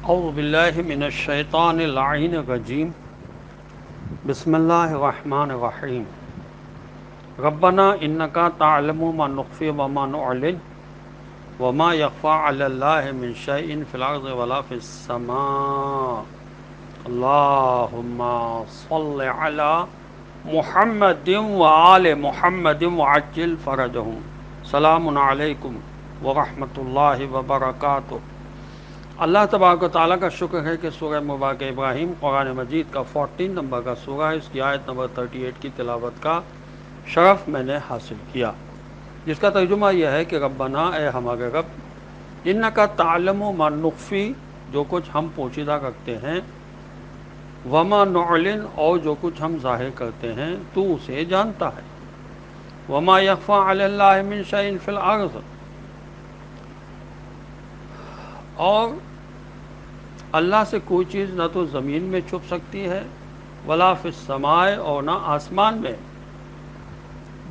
اعوذ باللہ من الشیطان اللعین الرجیم بسم اللہ الرحمن الرحیم ربنا انکا تعلم ما نخفی وما نعلن وما یخفى علی اللہ من شیء فی الارض ولا فی السماء اللہم صل علی محمد وآل محمد وعجل فرجہم. سلام علیکم ورحمۃ اللہ وبرکاتہ. اللہ تبارک و تعالیٰ کا شکر ہے کہ سورہ مبارکہ ابراہیم قرآن مجید کا 14 نمبر کا سورہ ہے. اس کی آیت نمبر 38 کی تلاوت کا شرف میں نے حاصل کیا، جس کا ترجمہ یہ ہے کہ ربنا، اے ہمارے رب، انکا تعلم ما نخفی، جو کچھ ہم پوشیدہ رکھتے ہیں، وما نعلن، اور جو کچھ ہم ظاہر کرتے ہیں تو اسے جانتا ہے، وما یخفی علی اللہ من شیء فی الارض، اور اللہ سے کوئی چیز نہ تو زمین میں چھپ سکتی ہے ولا فی السماء، اور نہ آسمان میں.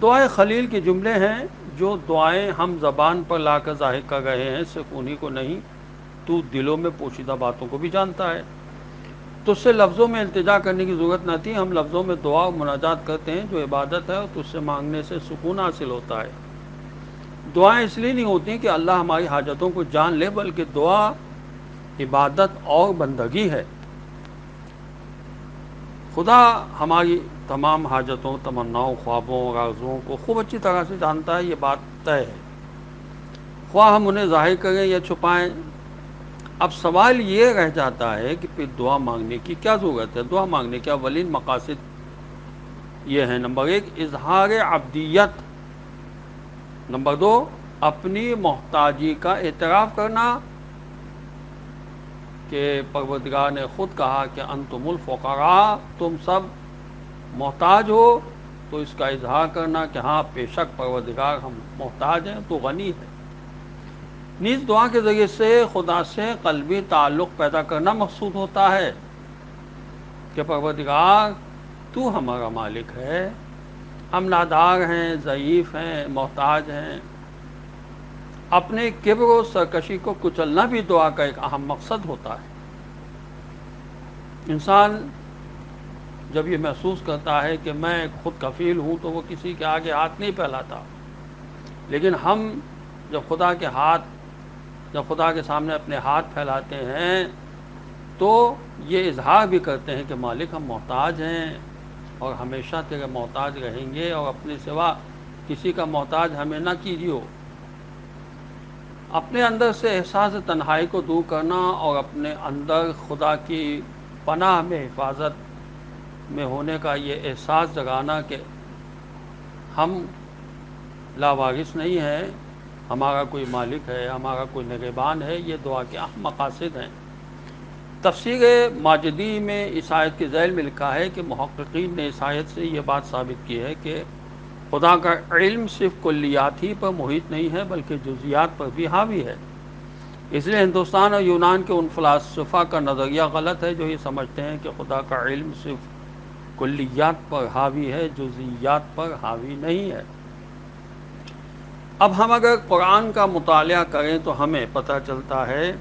دعائے خلیل کے جملے ہیں، جو دعائیں ہم زبان پر لا کر ظاہر کر رہے ہیں صرف انہی کو نہیں، تو دلوں میں پوشیدہ باتوں کو بھی جانتا ہے. تو اس سے لفظوں میں التجا کرنے کی ضرورت نہ تھی. ہم لفظوں میں دعا و مناجات کرتے ہیں جو عبادت ہے، اور تو اس سے مانگنے سے سکون حاصل ہوتا ہے. دعائیں اس لیے نہیں ہوتی کہ اللہ ہماری حاجتوں کو جان لے، بلکہ دعا عبادت اور بندگی ہے. خدا ہماری تمام حاجتوں، تمناؤں، خوابوں اور آرزوؤں کو خوب اچھی طرح سے جانتا ہے، یہ بات طے ہے، خواہ ہم انہیں ظاہر کریں یا چھپائیں. اب سوال یہ رہ جاتا ہے کہ پھر دعا مانگنے کی کیا ضرورت ہے؟ دعا مانگنے کے اولین مقاصد یہ ہیں: نمبر 1 اظہار عبدیت، نمبر 2 اپنی محتاجی کا اعتراف کرنا کہ پروردگار نے خود کہا کہ انتم الفقراء، تم سب محتاج ہو، تو اس کا اظہار کرنا کہ ہاں بے شک پروردگار ہم محتاج ہیں، تو غنی ہے. نیز دعا کے ذریعے سے خدا سے قلبی تعلق پیدا کرنا مقصود ہوتا ہے کہ پروردگار تو ہمارا مالک ہے، ہم نادار ہیں، ضعیف ہیں، محتاج ہیں. اپنے کبر و سرکشی کو کچلنا بھی دعا کا ایک اہم مقصد ہوتا ہے. انسان جب یہ محسوس کرتا ہے کہ میں خود کفیل ہوں تو وہ کسی کے آگے ہاتھ نہیں پھیلاتا، لیکن ہم جب خدا کے سامنے اپنے ہاتھ پھیلاتے ہیں تو یہ اظہار بھی کرتے ہیں کہ مالک ہم محتاج ہیں اور ہمیشہ تیرے محتاج رہیں گے، اور اپنے سوا کسی کا محتاج ہمیں نہ کیجیو. اپنے اندر سے احساس تنہائی کو دور کرنا اور اپنے اندر خدا کی پناہ میں، حفاظت میں ہونے کا یہ احساس جگانا کہ ہم لاوارث نہیں ہیں، ہمارا کوئی مالک ہے، ہمارا کوئی نگہبان ہے، یہ دعا کے اہم مقاصد ہیں. تفسیر ماجدی میں اس آیت کے ذیل میں لکھا ہے کہ محققین نے اس آیت سے یہ بات ثابت کی ہے کہ خدا کا علم صرف کلیات ہی پر محیط نہیں ہے بلکہ جزیات پر بھی حاوی ہے. اس لیے ہندوستان اور یونان کے ان فلاسفہ کا نظریہ غلط ہے جو یہ سمجھتے ہیں کہ خدا کا علم صرف کلیات پر حاوی ہے، جزیات پر حاوی نہیں ہے. اب ہم اگر قرآن کا مطالعہ کریں تو ہمیں پتہ چلتا ہے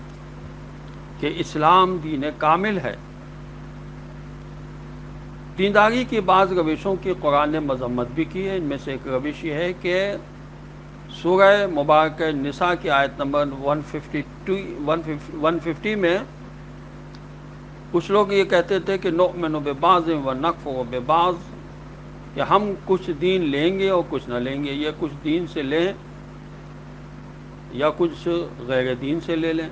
کہ اسلام دین کامل ہے. دینداری کی بعض روشوں کی قرآن نے مذمت بھی کی ہے. ان میں سے ایک روش یہ ہے کہ سورہ مبارکہ نساء کی آیت نمبر 150 میں کچھ لوگ یہ کہتے تھے کہ نؤمن ببعض ونکفر ببعض، کہ ہم کچھ دین لیں گے اور کچھ نہ لیں گے، یہ کچھ دین سے لیں یا کچھ غیر دین سے لے لیں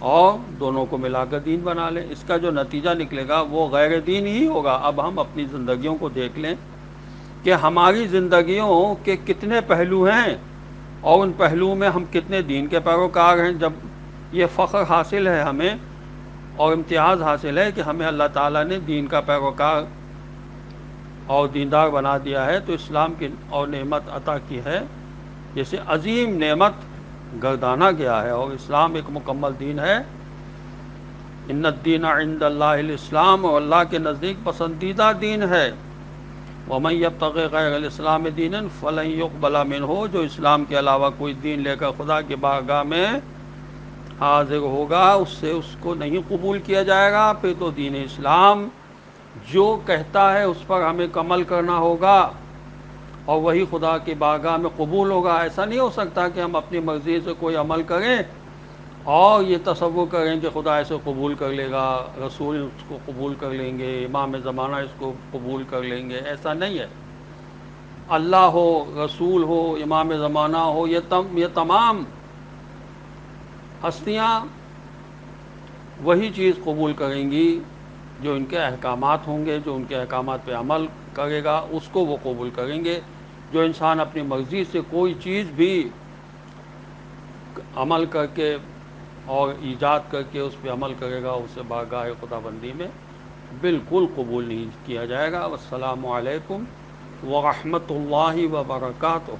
اور دونوں کو ملا کر دین بنا لیں. اس کا جو نتیجہ نکلے گا وہ غیر دین ہی ہوگا. اب ہم اپنی زندگیوں کو دیکھ لیں کہ ہماری زندگیوں کے کتنے پہلو ہیں اور ان پہلوؤں میں ہم کتنے دین کے پیروکار ہیں. جب یہ فخر حاصل ہے ہمیں اور امتیاز حاصل ہے کہ ہمیں اللہ تعالیٰ نے دین کا پیروکار اور دیندار بنا دیا ہے، تو اسلام کی اور نعمت عطا کی ہے، جیسے عظیم نعمت گردانا گیا ہے، اور اسلام ایک مکمل دین ہے. ان الدین عند اللہ الاسلام، اور اللہ کے نزدیک پسندیدہ دین ہے. ومن یبتغی غیر الاسلام دینا فلن یقبل منہ، جو اسلام کے علاوہ کوئی دین لے کر خدا کی بارگاہ میں حاضر ہوگا اس سے اس کو نہیں قبول کیا جائے گا. پھر تو دین اسلام جو کہتا ہے اس پر ہمیں عمل کرنا ہوگا اور وہی خدا کی بارگاہ میں قبول ہوگا. ایسا نہیں ہو سکتا کہ ہم اپنی مرضی سے کوئی عمل کریں اور یہ تصور کریں کہ خدا اسے قبول کر لے گا، رسول اس کو قبول کر لیں گے، امام زمانہ اس کو قبول کر لیں گے. ایسا نہیں ہے. اللہ ہو، رسول ہو، امام زمانہ ہو، یہ تمام ہستیاں وہی چیز قبول کریں گی جو ان کے احکامات ہوں گے. جو ان کے احکامات پہ عمل کرے گا اس کو وہ قبول کریں گے. جو انسان اپنی مرضی سے کوئی چیز بھی عمل کر کے اور ایجاد کر کے اس پہ عمل کرے گا اسے بارگاہ خدا بندی میں بالکل قبول نہیں کیا جائے گا. والسلام علیکم ورحمۃ اللہ وبرکاتہ.